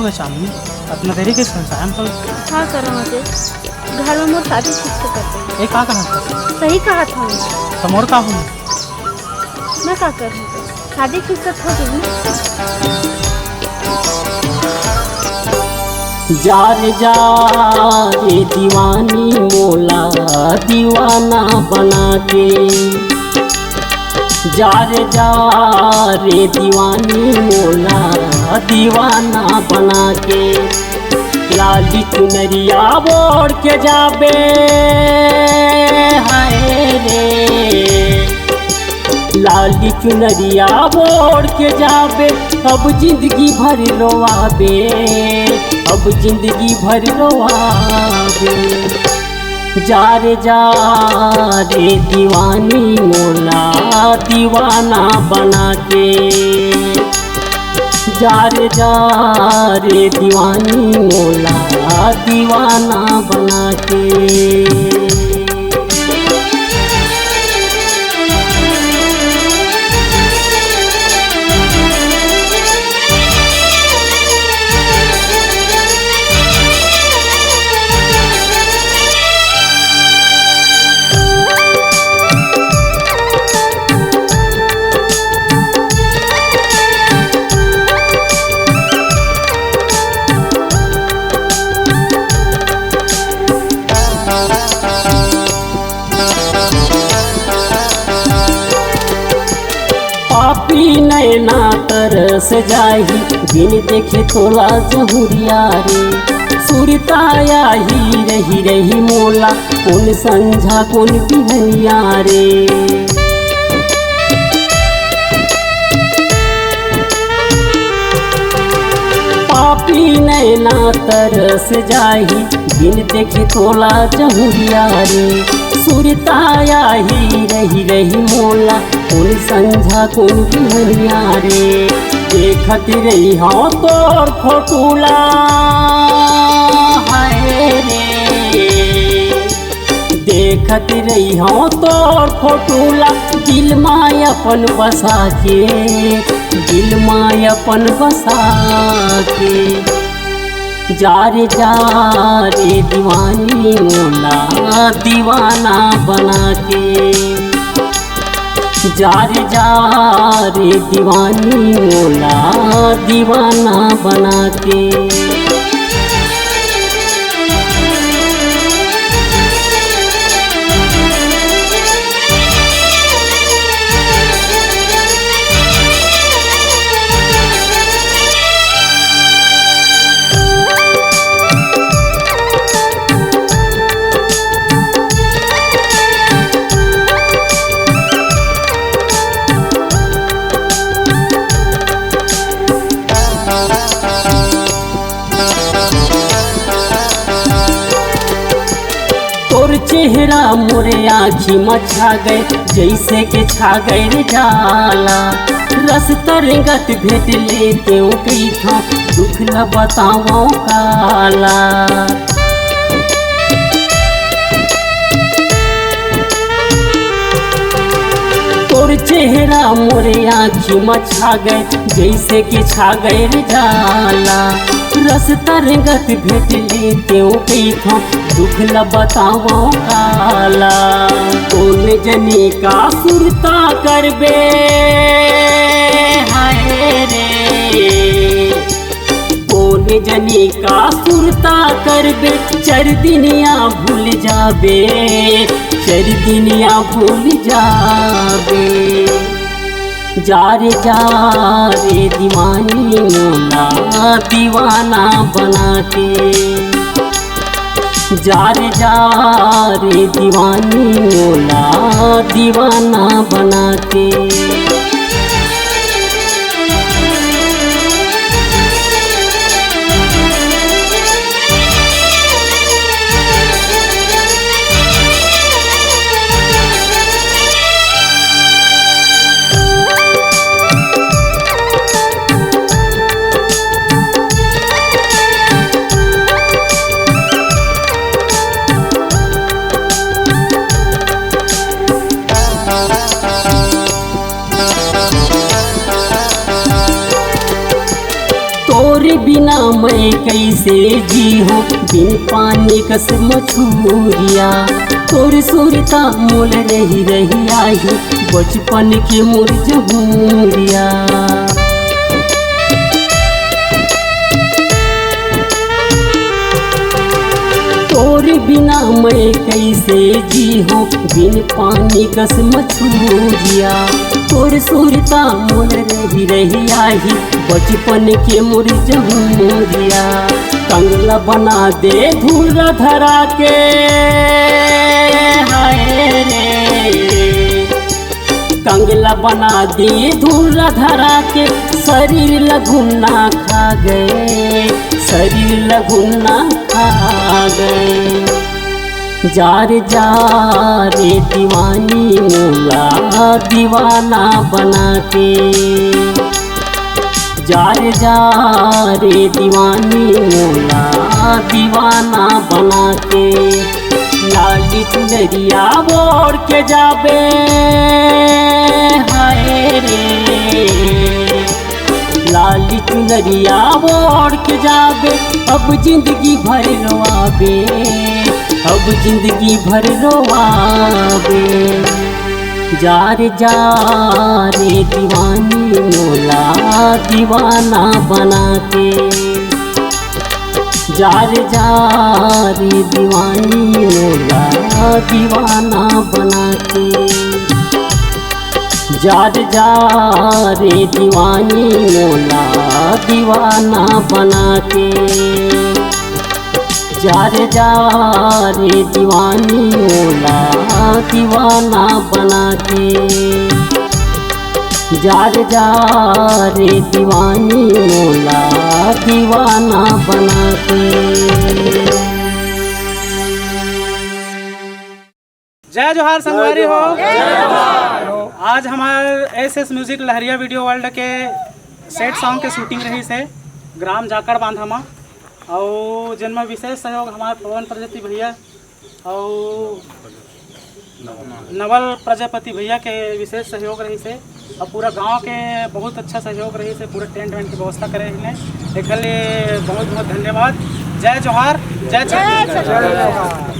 हो गया चांदनी? अपना देरी के संसार में हाँ कर रहा थे घर में मोर शादी ठीक से करते हैं। ये का कहा था? सही कहा था मैं। तो मोर का हूँ मैं क्या कर रही हूँ? शादी ठीक से हो गई ना। जार जा रे दीवानी मोला दीवाना बना के, जार जा रे दीवानी मोला दीवाना बना के, लाली चुनरिया बोड़ के जाबे हाय रे, लाली चुनरिया बोड़ के जाबे, अब जिंदगी भर रोआबे, अब जिंदगी भर रोआबे। जार जा रे दीवानी मोला दीवाना बना के, जार जा रे दीवानी मोला दीवाना बना के। पापी नैना तरस जाही बिन देखे तोला जहुरिया रे, सुरताया ही रही रही मोला कौन संझा कौन बिहनिया रे। पापी नैना तरस जाही बिन देखे तोला जहुरिया रे, सुरताया ही रही रही मोला कौन संझा कौन बिहनिया रे। देखत रही हाँ तोर फोटूला हाय रे, देखत रही हाँ तोर फोटूला, दिल माय अपन बसा के, दिल माय अपन बसा के। जार जा रे दीवानी मोला दीवाना बना के, जार जा रे दीवानी मोला दीवाना बना के। तोर चेहरा मोरे आँखी में छा गए जैसे के छा गए जाला, रस तरंगत भेट लेते कई था दुख न बताओ काला। तोर चेहरा मोरे आँखी में छा गए जैसे के छा गए जाला, रस तरंगत भेट लेते कई था दुख न बताओ काला। कौन जनी का सुरता करबे हाय रे, कौन जनी का सुरता करबे, चर दिनिया भूल जाबे, चर दिनिया भूल जाबे। जार जा रे दीवानी मोला दीवाना बना के, जार जा रे दीवानी मोला दीवाना बना के। बिना मैं कैसे जी हो बिन पानी कस मछूरिया तोर सुरता मोल रही रही आई बचपन के मोर जहूरिया तोर बिना मैं कैसे जी हो बिन पानी कस मछूरिया तोर सुरता मोल रही रही आई बचपन के मोर जहूरिया कंगला बना दे धूल धरा के हाय रे कंगला बना दे धूल धरा के शरीर लघुना खा गए शरीर लघुना खा गए जार जा रे दीवानी मोला दीवाना बना के जार जा रे दीवानी मोला दीवाना बना के लाली चुनरिया बोर के जाबे हाय रे लाली चुनरिया बोर के जाबे अब जिंदगी भर रोआबे अब जिंदगी भर रोआबे जार जा रे दीवानी मोला दीवाना बना के जार जा रे दीवानी मोला दीवाना बना के जार जा रे दीवानी मोला दीवाना बना के जार जा रे दीवानी मोला दीवाना बना के जार जा रे दीवानी मोला दीवाना बना के। जय जोहार संगवारी हो। आज हमारे एस म्यूजिक लहरिया वीडियो वर्ल्ड के सेट सॉन्ग के शूटिंग रही से ग्राम जाकर बांधमा और जिनमें विशेष सहयोग हमारे पवन प्रजापति भैया और नवल प्रजापति भैया के विशेष सहयोग रही से और पूरा गांव के बहुत अच्छा सहयोग रही से पूरा टेंट वेंट की व्यवस्था करे हैं एक बहुत बहुत धन्यवाद। जय जोहार जय छत्तीसगढ़।